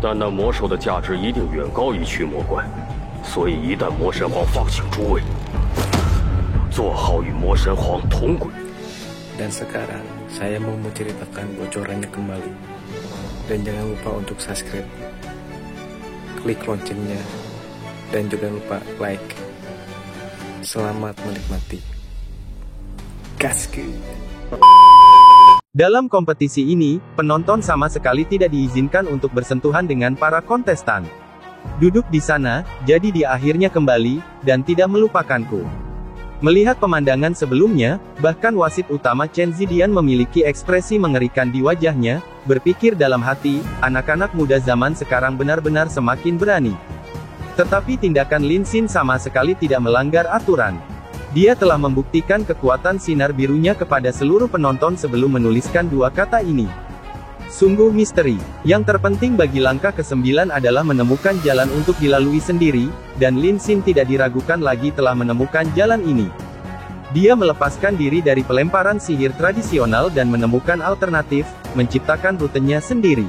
但那魔兽的价值一定远高于驱魔怪，所以一旦魔神皇放行诸位，做好与魔神皇同轨。Dan sekarang saya mau menceritakan bocorannya kembali. Dan jangan lupa untuk subscribe, klik loncengnya, dan juga lupa like. Selamat menikmati. Gaskeun. Dalam kompetisi ini, penonton sama sekali tidak diizinkan untuk bersentuhan dengan para kontestan. Duduk di sana, jadi dia akhirnya kembali, dan tidak melupakanku. Melihat pemandangan sebelumnya, bahkan wasit utama Chen Zidian memiliki ekspresi mengerikan di wajahnya, berpikir dalam hati, anak-anak muda zaman sekarang benar-benar semakin berani. Tetapi tindakan Lin Xin sama sekali tidak melanggar aturan. Dia telah membuktikan kekuatan sinar birunya kepada seluruh penonton sebelum menuliskan dua kata ini. Sungguh misteri. Yang terpenting bagi langkah ke-9 adalah menemukan jalan untuk dilalui sendiri, dan Lin Xin tidak diragukan lagi telah menemukan jalan ini. Dia melepaskan diri dari pelemparan sihir tradisional dan menemukan alternatif, menciptakan rutenya sendiri.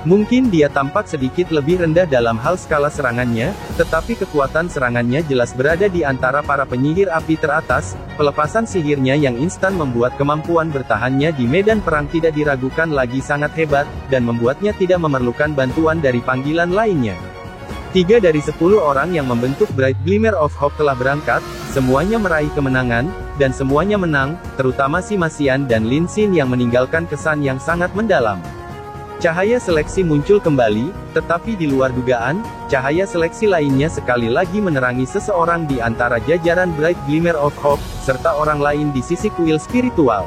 Mungkin dia tampak sedikit lebih rendah dalam hal skala serangannya, tetapi kekuatan serangannya jelas berada di antara para penyihir api teratas. Pelepasan sihirnya yang instan membuat kemampuan bertahannya di medan perang tidak diragukan lagi sangat hebat, dan membuatnya tidak memerlukan bantuan dari panggilan lainnya. 3 dari 10 orang yang membentuk Bright Glimmer of Hope telah berangkat, semuanya meraih kemenangan, dan semuanya menang, terutama si Masian dan Lin Xin yang meninggalkan kesan yang sangat mendalam. Cahaya seleksi muncul kembali, tetapi di luar dugaan, cahaya seleksi lainnya sekali lagi menerangi seseorang di antara jajaran Bright Glimmer of Hope, serta orang lain di sisi kuil spiritual.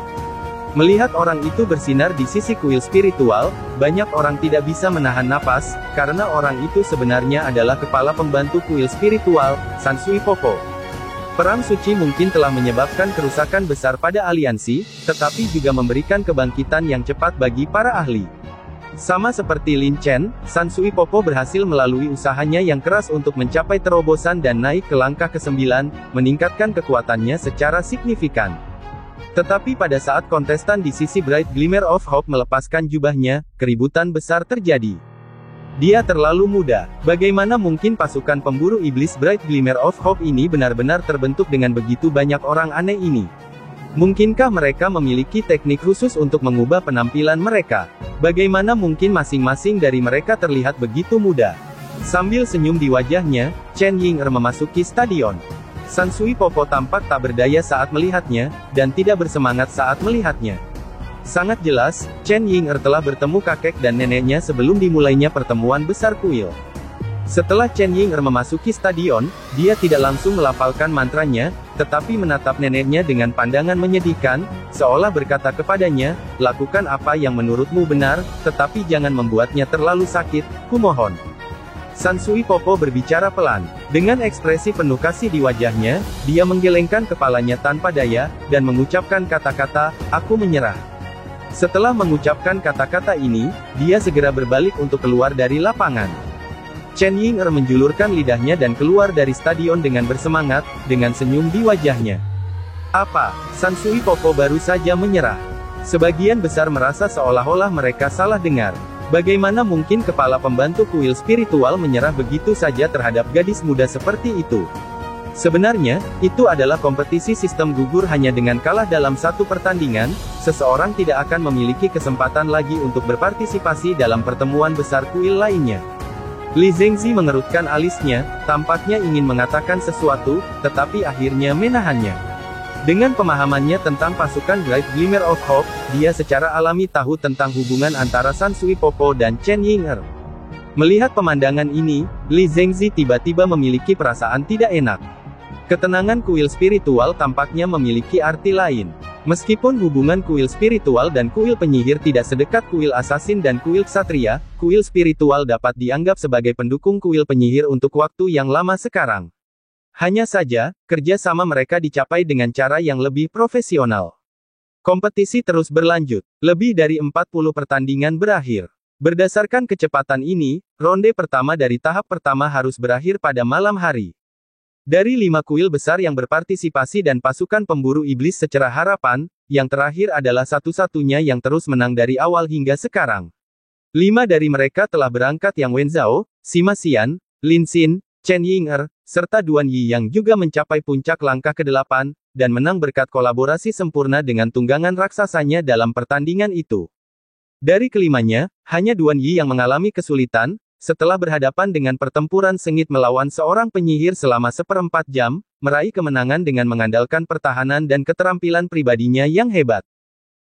Melihat orang itu bersinar di sisi kuil spiritual, banyak orang tidak bisa menahan napas, karena orang itu sebenarnya adalah kepala pembantu kuil spiritual, Sansui Popo. Perang suci mungkin telah menyebabkan kerusakan besar pada aliansi, tetapi juga memberikan kebangkitan yang cepat bagi para ahli. Sama seperti Lin Chen, Sansui Popo berhasil melalui usahanya yang keras untuk mencapai terobosan dan naik ke langkah ke-9, meningkatkan kekuatannya secara signifikan. Tetapi pada saat kontestan di sisi Bright Glimmer of Hope melepaskan jubahnya, keributan besar terjadi. Dia terlalu muda. Bagaimana mungkin pasukan pemburu iblis Bright Glimmer of Hope ini benar-benar terbentuk dengan begitu banyak orang aneh ini? Mungkinkah mereka memiliki teknik khusus untuk mengubah penampilan mereka? Bagaimana mungkin masing-masing dari mereka terlihat begitu muda? Sambil senyum di wajahnya, Chen Ying'er memasuki stadion. Sansui Popo tampak tak berdaya saat melihatnya, dan tidak bersemangat saat melihatnya. Sangat jelas, Chen Ying'er telah bertemu kakek dan neneknya sebelum dimulainya pertemuan besar kuil. Setelah Chen Ying'er memasuki stadion, dia tidak langsung melafalkan mantranya, tetapi menatap neneknya dengan pandangan menyedihkan, seolah berkata kepadanya, lakukan apa yang menurutmu benar, tetapi jangan membuatnya terlalu sakit, kumohon. Sansui Popo berbicara pelan. Dengan ekspresi penuh kasih di wajahnya, dia menggelengkan kepalanya tanpa daya, dan mengucapkan kata-kata, aku menyerah. Setelah mengucapkan kata-kata ini, dia segera berbalik untuk keluar dari lapangan. Chen Ying'er menjulurkan lidahnya dan keluar dari stadion dengan bersemangat, dengan senyum di wajahnya. Apa? Sansui Popo baru saja menyerah. Sebagian besar merasa seolah-olah mereka salah dengar. Bagaimana mungkin kepala pembantu kuil spiritual menyerah begitu saja terhadap gadis muda seperti itu? Sebenarnya, itu adalah kompetisi sistem gugur hanya dengan kalah dalam satu pertandingan, seseorang tidak akan memiliki kesempatan lagi untuk berpartisipasi dalam pertemuan besar kuil lainnya. Li Zhengzi mengerutkan alisnya, tampaknya ingin mengatakan sesuatu, tetapi akhirnya menahannya. Dengan pemahamannya tentang pasukan Bright Glimmer of Hope, dia secara alami tahu tentang hubungan antara Sansui Popo dan Chen Ying'er. Melihat pemandangan ini, Li Zhengzi tiba-tiba memiliki perasaan tidak enak. Ketenangan kuil spiritual tampaknya memiliki arti lain. Meskipun hubungan kuil spiritual dan kuil penyihir tidak sedekat kuil asasin dan kuil ksatria, kuil spiritual dapat dianggap sebagai pendukung kuil penyihir untuk waktu yang lama sekarang. Hanya saja, kerja sama mereka dicapai dengan cara yang lebih profesional. Kompetisi terus berlanjut. Lebih dari 40 pertandingan berakhir. Berdasarkan kecepatan ini, ronde pertama dari tahap pertama harus berakhir pada malam hari. Dari 5 kuil besar yang berpartisipasi dan pasukan pemburu iblis secara harapan, yang terakhir adalah satu-satunya yang terus menang dari awal hingga sekarang. 5 dari mereka telah berangkat, Yang Wenzhao, Sima Xian, Lin Xin, Chen Ying'er, serta Duan Yi yang juga mencapai puncak langkah ke-8, dan menang berkat kolaborasi sempurna dengan tunggangan raksasanya dalam pertandingan itu. Dari kelimanya, hanya Duan Yi yang mengalami kesulitan, setelah berhadapan dengan pertempuran sengit melawan seorang penyihir selama 1/4 jam, meraih kemenangan dengan mengandalkan pertahanan dan keterampilan pribadinya yang hebat.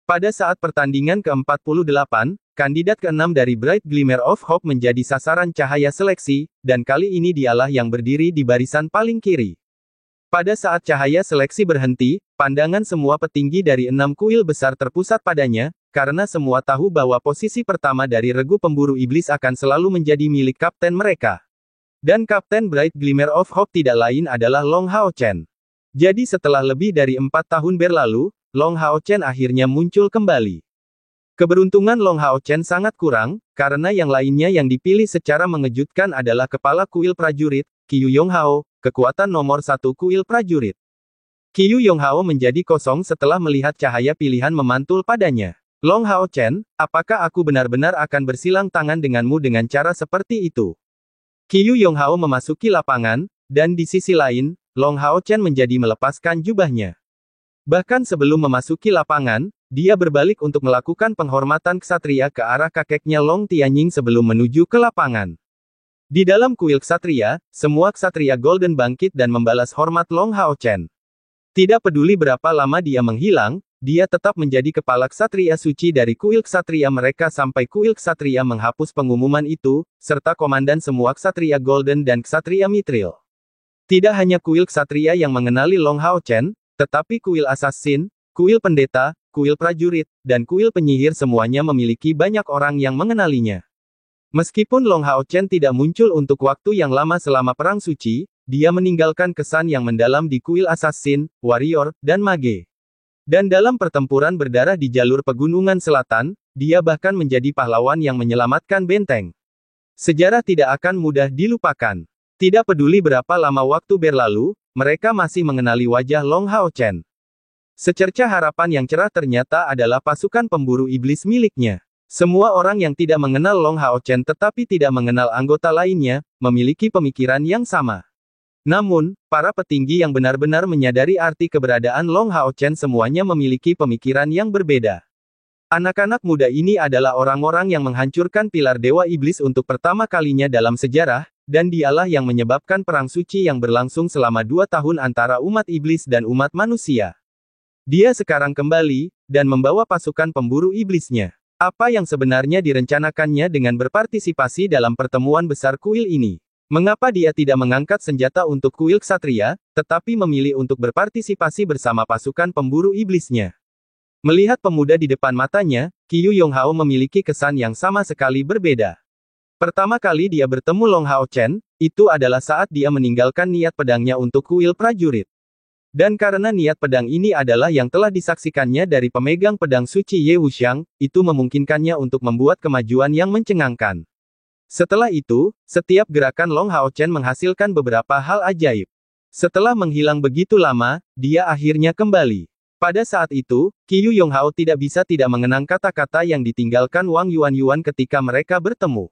Pada saat pertandingan ke-48, kandidat ke-6 dari Bright Glimmer of Hope menjadi sasaran cahaya seleksi, dan kali ini dialah yang berdiri di barisan paling kiri. Pada saat cahaya seleksi berhenti, pandangan semua petinggi dari 6 kuil besar terpusat padanya, karena semua tahu bahwa posisi pertama dari regu pemburu iblis akan selalu menjadi milik kapten mereka. Dan kapten Bright Glimmer of Hope tidak lain adalah Long Hao Chen. Jadi setelah lebih dari 4 tahun berlalu, Long Hao Chen akhirnya muncul kembali. Keberuntungan Long Hao Chen sangat kurang, karena yang lainnya yang dipilih secara mengejutkan adalah Kepala Kuil Prajurit, Qiyu Yonghao, kekuatan nomor 1 Kuil Prajurit. Qiyu Yonghao menjadi kosong setelah melihat cahaya pilihan memantul padanya. Long Hao Chen, apakah aku benar-benar akan bersilang tangan denganmu dengan cara seperti itu? Qiyu Yonghao memasuki lapangan, dan di sisi lain, Long Hao Chen menjadi melepaskan jubahnya. Bahkan sebelum memasuki lapangan, dia berbalik untuk melakukan penghormatan ksatria ke arah kakeknya Long Tianying sebelum menuju ke lapangan. Di dalam kuil ksatria, semua ksatria Golden bangkit dan membalas hormat Long Hao Chen. Tidak peduli berapa lama dia menghilang, dia tetap menjadi kepala ksatria suci dari kuil ksatria mereka sampai kuil ksatria menghapus pengumuman itu, serta komandan semua ksatria Golden dan ksatria Mithril. Tidak hanya kuil ksatria yang mengenali Long Hao Chen, tetapi kuil assassin, kuil pendeta, kuil prajurit, dan kuil penyihir semuanya memiliki banyak orang yang mengenalinya. Meskipun Long Hao Chen tidak muncul untuk waktu yang lama selama Perang Suci, dia meninggalkan kesan yang mendalam di kuil assassin, warrior, dan mage. Dan dalam pertempuran berdarah di jalur pegunungan selatan, dia bahkan menjadi pahlawan yang menyelamatkan benteng. Sejarah tidak akan mudah dilupakan. Tidak peduli berapa lama waktu berlalu, mereka masih mengenali wajah Long Hao Chen. Secerca harapan yang cerah ternyata adalah pasukan pemburu iblis miliknya. Semua orang yang tidak mengenal Long Hao Chen tetapi tidak mengenal anggota lainnya, memiliki pemikiran yang sama. Namun, para petinggi yang benar-benar menyadari arti keberadaan Long Hao Chen semuanya memiliki pemikiran yang berbeda. Anak-anak muda ini adalah orang-orang yang menghancurkan pilar Dewa Iblis untuk pertama kalinya dalam sejarah, dan dialah yang menyebabkan perang suci yang berlangsung selama 2 tahun antara umat iblis dan umat manusia. Dia sekarang kembali, dan membawa pasukan pemburu iblisnya. Apa yang sebenarnya direncanakannya dengan berpartisipasi dalam pertemuan besar kuil ini? Mengapa dia tidak mengangkat senjata untuk kuil ksatria, tetapi memilih untuk berpartisipasi bersama pasukan pemburu iblisnya? Melihat pemuda di depan matanya, Qiyu Yonghao memiliki kesan yang sama sekali berbeda. Pertama kali dia bertemu Long Hao Chen, itu adalah saat dia meninggalkan niat pedangnya untuk kuil prajurit. Dan karena niat pedang ini adalah yang telah disaksikannya dari pemegang pedang suci Ye Wuxiang, itu memungkinkannya untuk membuat kemajuan yang mencengangkan. Setelah itu, setiap gerakan Long Hao Chen menghasilkan beberapa hal ajaib. Setelah menghilang begitu lama, dia akhirnya kembali. Pada saat itu, Qiyu Yonghao tidak bisa tidak mengenang kata-kata yang ditinggalkan Wang Yuan ketika mereka bertemu.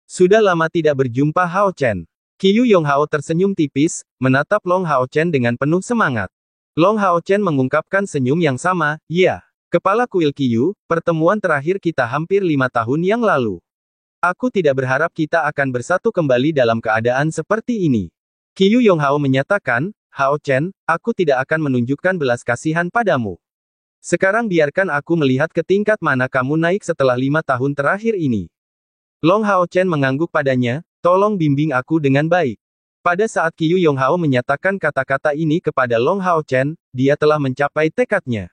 Sudah lama tidak berjumpa Hao Chen. Qiyu Yonghao tersenyum tipis, menatap Long Hao Chen dengan penuh semangat. Long Hao Chen mengungkapkan senyum yang sama, ya. Kepala kuil Qiyu, pertemuan terakhir kita hampir 5 tahun yang lalu. Aku tidak berharap kita akan bersatu kembali dalam keadaan seperti ini. Qiyu Yonghao menyatakan, Hao Chen, aku tidak akan menunjukkan belas kasihan padamu. Sekarang biarkan aku melihat ke tingkat mana kamu naik setelah 5 tahun terakhir ini. Long Hao Chen mengangguk padanya, tolong bimbing aku dengan baik. Pada saat Qiyu Yonghao menyatakan kata-kata ini kepada Long Hao Chen, dia telah mencapai tekadnya.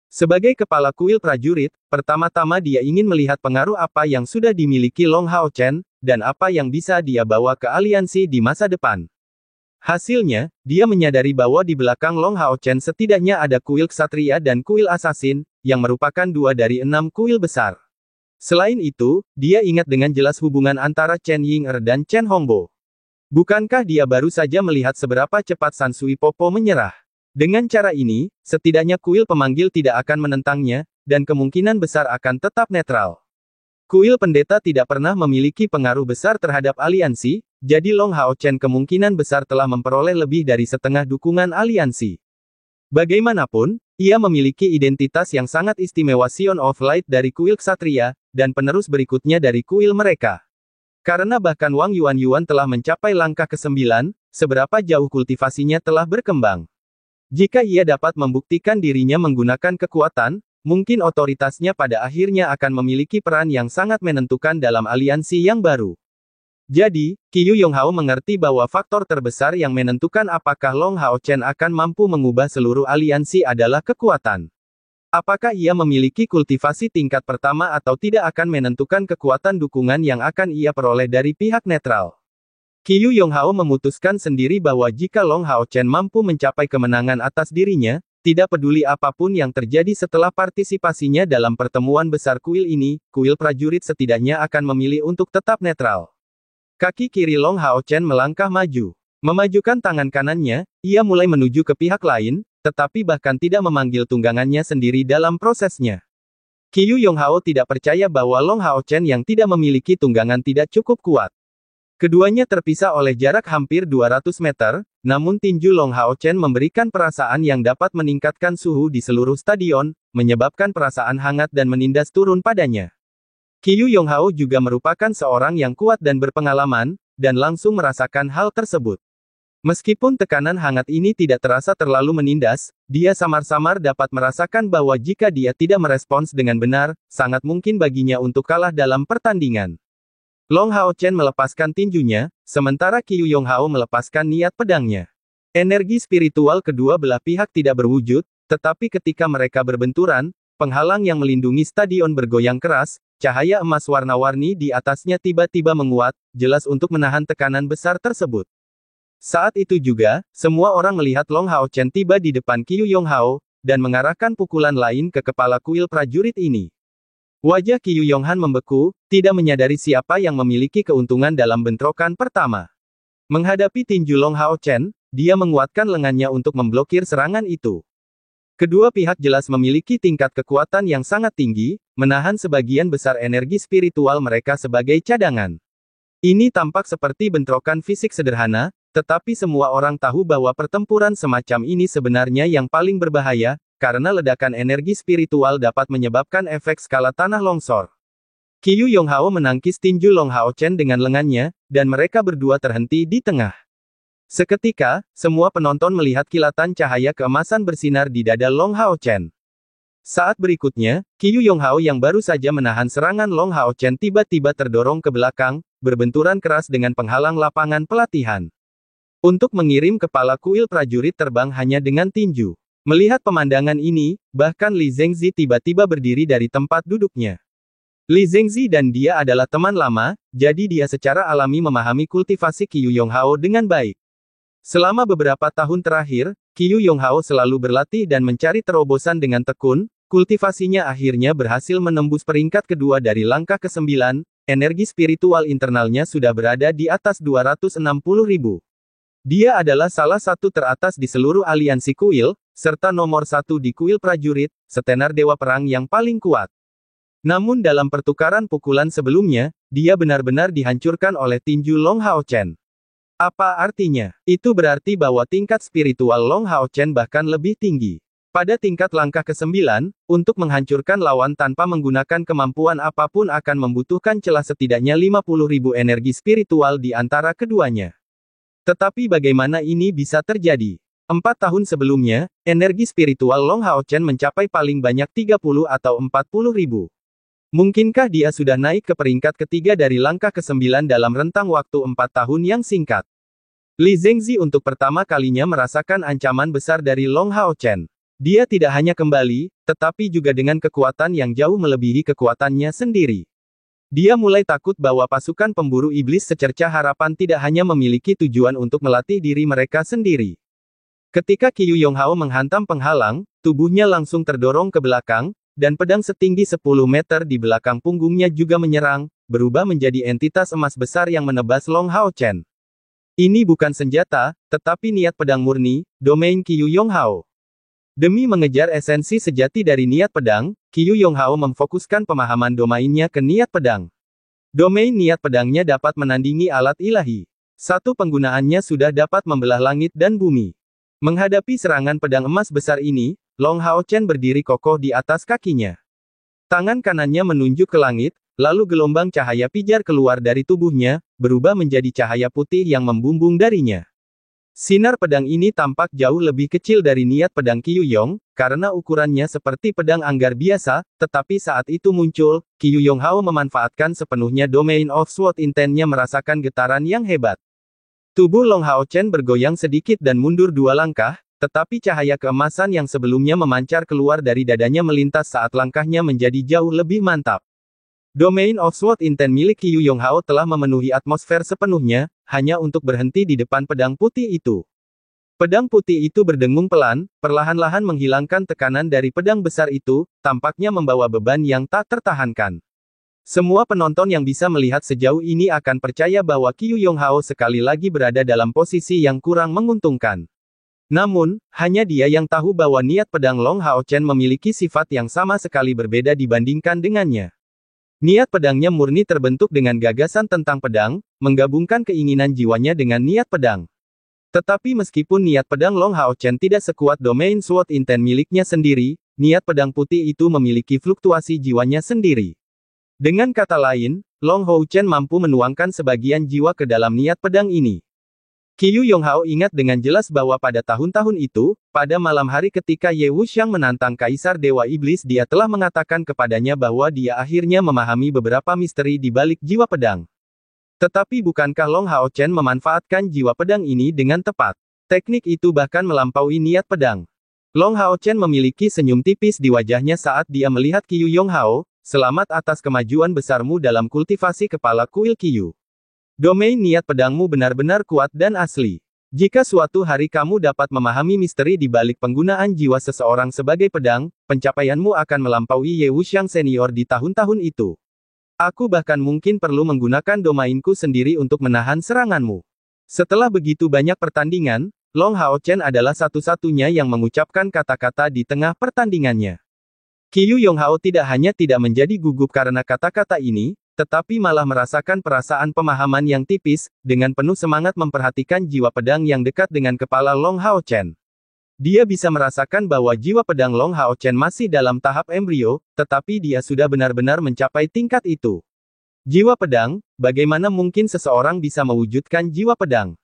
Sebagai kepala kuil prajurit, pertama-tama dia ingin melihat pengaruh apa yang sudah dimiliki Long Hao Chen, dan apa yang bisa dia bawa ke aliansi di masa depan. Hasilnya, dia menyadari bahwa di belakang Long Hao Chen setidaknya ada kuil ksatria dan kuil assassin, yang merupakan 2 dari 6 kuil besar. Selain itu, dia ingat dengan jelas hubungan antara Chen Ying'er dan Chen Hongbo. Bukankah dia baru saja melihat seberapa cepat San Sui Popo menyerah? Dengan cara ini, setidaknya kuil pemanggil tidak akan menentangnya, dan kemungkinan besar akan tetap netral. Kuil pendeta tidak pernah memiliki pengaruh besar terhadap aliansi, jadi Long Hao Chen kemungkinan besar telah memperoleh lebih dari setengah dukungan aliansi. Bagaimanapun, ia memiliki identitas yang sangat istimewa Sion of Light dari kuil Ksatria, dan penerus berikutnya dari kuil mereka. Karena bahkan Wang Yuan telah mencapai langkah ke-9, seberapa jauh kultivasinya telah berkembang. Jika ia dapat membuktikan dirinya menggunakan kekuatan, mungkin otoritasnya pada akhirnya akan memiliki peran yang sangat menentukan dalam aliansi yang baru. Jadi, Qiyu Yonghao mengerti bahwa faktor terbesar yang menentukan apakah Long Hao Chen akan mampu mengubah seluruh aliansi adalah kekuatan. Apakah ia memiliki kultivasi tingkat pertama atau tidak akan menentukan kekuatan dukungan yang akan ia peroleh dari pihak netral. Qiyu Yonghao memutuskan sendiri bahwa jika Long Hao Chen mampu mencapai kemenangan atas dirinya, tidak peduli apapun yang terjadi setelah partisipasinya dalam pertemuan besar kuil ini, kuil prajurit setidaknya akan memilih untuk tetap netral. Kaki kiri Long Hao Chen melangkah maju. Memajukan tangan kanannya, ia mulai menuju ke pihak lain, tetapi bahkan tidak memanggil tunggangannya sendiri dalam prosesnya. Qiyu Yonghao tidak percaya bahwa Long Hao Chen yang tidak memiliki tunggangan tidak cukup kuat. Keduanya terpisah oleh jarak hampir 200 meter, namun tinju Long Hao Chen memberikan perasaan yang dapat meningkatkan suhu di seluruh stadion, menyebabkan perasaan hangat dan menindas turun padanya. Qiyu Yonghao juga merupakan seorang yang kuat dan berpengalaman, dan langsung merasakan hal tersebut. Meskipun tekanan hangat ini tidak terasa terlalu menindas, dia samar-samar dapat merasakan bahwa jika dia tidak merespons dengan benar, sangat mungkin baginya untuk kalah dalam pertandingan. Long Hao Chen melepaskan tinjunya, sementara Qiyu Yonghao melepaskan niat pedangnya. Energi spiritual kedua belah pihak tidak berwujud, tetapi ketika mereka berbenturan, penghalang yang melindungi stadion bergoyang keras, cahaya emas warna-warni di atasnya tiba-tiba menguat, jelas untuk menahan tekanan besar tersebut. Saat itu juga, semua orang melihat Long Hao Chen tiba di depan Qiyu Yonghao, dan mengarahkan pukulan lain ke kepala kuil prajurit ini. Wajah Qiyu Yonghan membeku, tidak menyadari siapa yang memiliki keuntungan dalam bentrokan pertama. Menghadapi tinju Long Hao Chen, dia menguatkan lengannya untuk memblokir serangan itu. Kedua pihak jelas memiliki tingkat kekuatan yang sangat tinggi, menahan sebagian besar energi spiritual mereka sebagai cadangan. Ini tampak seperti bentrokan fisik sederhana, tetapi semua orang tahu bahwa pertempuran semacam ini sebenarnya yang paling berbahaya, karena ledakan energi spiritual dapat menyebabkan efek skala tanah longsor. Qiyu Yonghao menangkis tinju Long Hao Chen dengan lengannya, dan mereka berdua terhenti di tengah. Seketika, semua penonton melihat kilatan cahaya keemasan bersinar di dada Long Hao Chen. Saat berikutnya, Qiyu Yonghao yang baru saja menahan serangan Long Hao Chen tiba-tiba terdorong ke belakang, berbenturan keras dengan penghalang lapangan pelatihan. Untuk mengirim kepala kuil prajurit terbang hanya dengan tinju. Melihat pemandangan ini, bahkan Li Zhengzi tiba-tiba berdiri dari tempat duduknya. Li Zhengzi dan dia adalah teman lama, jadi dia secara alami memahami kultivasi Qiyu Yonghao dengan baik. Selama beberapa tahun terakhir, Qiyu Yonghao selalu berlatih dan mencari terobosan dengan tekun, kultivasinya akhirnya berhasil menembus peringkat kedua dari langkah ke-9, energi spiritual internalnya sudah berada di atas 260.000. Dia adalah salah satu teratas di seluruh aliansi kuil, serta nomor satu di kuil prajurit, setenar dewa perang yang paling kuat. Namun dalam pertukaran pukulan sebelumnya, dia benar-benar dihancurkan oleh tinju Long Hao Chen. Apa artinya? Itu berarti bahwa tingkat spiritual Long Hao Chen bahkan lebih tinggi. Pada tingkat langkah ke-9, untuk menghancurkan lawan tanpa menggunakan kemampuan apapun akan membutuhkan celah setidaknya 50.000 energi spiritual di antara keduanya. Tetapi bagaimana ini bisa terjadi? 4 tahun sebelumnya, energi spiritual Long Hao Chen mencapai paling banyak 30 atau 40.000. Mungkinkah dia sudah naik ke peringkat ketiga dari langkah ke-9 dalam rentang waktu 4 tahun yang singkat? Li Zhengzi untuk pertama kalinya merasakan ancaman besar dari Long Hao Chen. Dia tidak hanya kembali, tetapi juga dengan kekuatan yang jauh melebihi kekuatannya sendiri. Dia mulai takut bahwa pasukan pemburu iblis secerca harapan tidak hanya memiliki tujuan untuk melatih diri mereka sendiri. Ketika Qiyu Yonghao menghantam penghalang, tubuhnya langsung terdorong ke belakang, dan pedang setinggi 10 meter di belakang punggungnya juga menyerang, berubah menjadi entitas emas besar yang menebas Long Hao Chen. Ini bukan senjata, tetapi niat pedang murni, domain Qiyu Yonghao. Demi mengejar esensi sejati dari niat pedang, Qiyu Yonghao memfokuskan pemahaman domainnya ke niat pedang. Domain niat pedangnya dapat menandingi alat ilahi. Satu penggunaannya sudah dapat membelah langit dan bumi. Menghadapi serangan pedang emas besar ini, Long Hao Chen berdiri kokoh di atas kakinya. Tangan kanannya menunjuk ke langit, lalu gelombang cahaya pijar keluar dari tubuhnya, berubah menjadi cahaya putih yang membumbung darinya. Sinar pedang ini tampak jauh lebih kecil dari niat pedang Qiyu Yong, karena ukurannya seperti pedang anggar biasa, tetapi saat itu muncul, Qiyu Yonghao memanfaatkan sepenuhnya domain of sword intent-nya merasakan getaran yang hebat. Tubuh Long Hao Chen bergoyang sedikit dan mundur 2 langkah, tetapi cahaya keemasan yang sebelumnya memancar keluar dari dadanya melintas saat langkahnya menjadi jauh lebih mantap. Domain of sword intent milik Qiyu Yonghao telah memenuhi atmosfer sepenuhnya, hanya untuk berhenti di depan pedang putih itu. Pedang putih itu berdengung pelan, perlahan-lahan menghilangkan tekanan dari pedang besar itu, tampaknya membawa beban yang tak tertahankan. Semua penonton yang bisa melihat sejauh ini akan percaya bahwa Qiyu Yonghao sekali lagi berada dalam posisi yang kurang menguntungkan. Namun, hanya dia yang tahu bahwa niat pedang Long Hao Chen memiliki sifat yang sama sekali berbeda dibandingkan dengannya. Niat pedangnya murni terbentuk dengan gagasan tentang pedang, menggabungkan keinginan jiwanya dengan niat pedang. Tetapi meskipun niat pedang Long Hao Chen tidak sekuat domain sword intent miliknya sendiri, niat pedang putih itu memiliki fluktuasi jiwanya sendiri. Dengan kata lain, Long Hao Chen mampu menuangkan sebagian jiwa ke dalam niat pedang ini. Qiyu Yonghao ingat dengan jelas bahwa pada tahun-tahun itu, pada malam hari ketika Ye Wuxiang menantang Kaisar Dewa Iblis, dia telah mengatakan kepadanya bahwa dia akhirnya memahami beberapa misteri di balik jiwa pedang. Tetapi bukankah Long Hao Chen memanfaatkan jiwa pedang ini dengan tepat? Teknik itu bahkan melampaui niat pedang. Long Hao Chen memiliki senyum tipis di wajahnya saat dia melihat Qiyu Yonghao. Selamat atas kemajuan besarmu dalam kultivasi kepala kuil Qiyu. Domain niat pedangmu benar-benar kuat dan asli. Jika suatu hari kamu dapat memahami misteri di balik penggunaan jiwa seseorang sebagai pedang, pencapaianmu akan melampaui Ye Wuxiang senior di tahun-tahun itu. Aku bahkan mungkin perlu menggunakan domainku sendiri untuk menahan seranganmu. Setelah begitu banyak pertandingan, Long Hao Chen adalah satu-satunya yang mengucapkan kata-kata di tengah pertandingannya. Qiyu Yonghao tidak hanya tidak menjadi gugup karena kata-kata ini, tetapi malah merasakan perasaan pemahaman yang tipis, dengan penuh semangat memperhatikan jiwa pedang yang dekat dengan kepala Long Hao Chen. Dia bisa merasakan bahwa jiwa pedang Long Hao Chen masih dalam tahap embrio, tetapi dia sudah benar-benar mencapai tingkat itu. Jiwa pedang, bagaimana mungkin seseorang bisa mewujudkan jiwa pedang?